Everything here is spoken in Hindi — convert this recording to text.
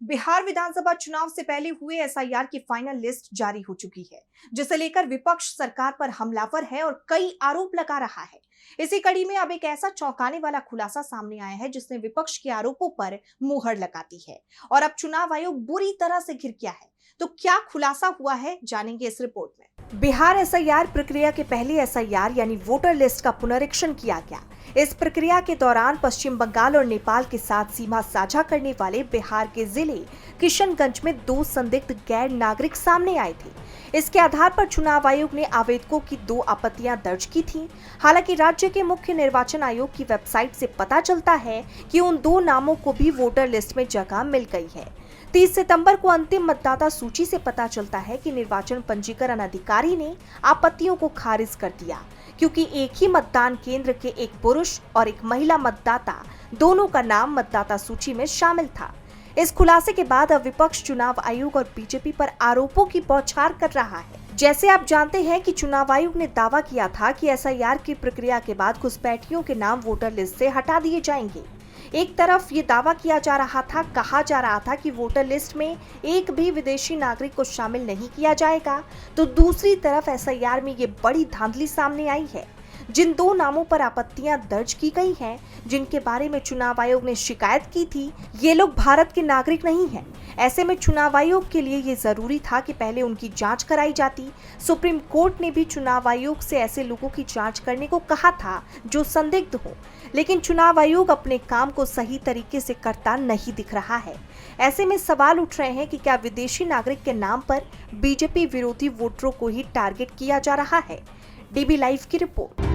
बिहार विधानसभा चुनाव से पहले हुए एसआईआर की फाइनल लिस्ट जारी हो चुकी है, जिसे लेकर विपक्ष सरकार पर हमलावर है और कई आरोप लगा रहा है। इसी कड़ी में अब एक ऐसा चौंकाने वाला खुलासा सामने आया है जिसने विपक्ष के आरोपों पर मुहर लगाती है और अब चुनाव आयोग बुरी तरह से घिर गया है। तो क्या खुलासा हुआ है, जानेंगे इस रिपोर्ट में। बिहार एसआईआर प्रक्रिया के पहले एसआईआर यानी वोटर लिस्ट का पुनरीक्षण किया गया। इस प्रक्रिया के दौरान पश्चिम बंगाल और नेपाल के साथ सीमा साझा करने वाले बिहार के जिले किशनगंज में 2 संदिग्ध गैर नागरिक सामने आए थे। इसके आधार पर चुनाव आयोग ने आवेदकों की 2 आपत्तियां दर्ज की थी। हालांकि राज्य के मुख्य निर्वाचन आयोग की वेबसाइट से पता चलता है कि उन 2 नामों को भी वोटर लिस्ट में जगह मिल गई है। 30 सितंबर को अंतिम मतदाता सूची से पता चलता है कि निर्वाचन पंजीकरण अधिकारी ने आपत्तियों को खारिज कर दिया, क्योंकि एक ही मतदान केंद्र के एक पुरुष और एक महिला मतदाता दोनों का नाम मतदाता सूची में शामिल था। इस खुलासे के बाद अब विपक्ष चुनाव आयोग और बीजेपी पर आरोपों की बौछार कर रहा है। जैसे आप जानते हैं कि चुनाव आयोग ने दावा किया था कि एसआईआर की प्रक्रिया के बाद घुसपैठियों के नाम वोटर लिस्ट से हटा दिए जाएंगे। एक तरफ ये दावा किया जा रहा था, कहा जा रहा था कि वोटर लिस्ट में एक भी विदेशी नागरिक को शामिल नहीं किया जाएगा, तो दूसरी तरफ एसआईआर में ये बड़ी धांधली सामने आई है। जिन 2 नामों पर आपत्तियां दर्ज की गई हैं, जिनके बारे में चुनाव आयोग ने शिकायत की थी, ये लोग भारत के नागरिक नहीं हैं। ऐसे में चुनाव आयोग के लिए ये जरूरी था कि पहले उनकी जांच कराई जाती। सुप्रीम कोर्ट ने भी चुनाव आयोग से ऐसे लोगों की जांच करने को कहा था जो संदिग्ध हो, लेकिन चुनाव आयोग अपने काम को सही तरीके से करता नहीं दिख रहा है। ऐसे में सवाल उठ रहे हैं कि क्या विदेशी नागरिक के नाम पर बीजेपी विरोधी वोटरों को ही टारगेट किया जा रहा है। डीबी लाइव की रिपोर्ट।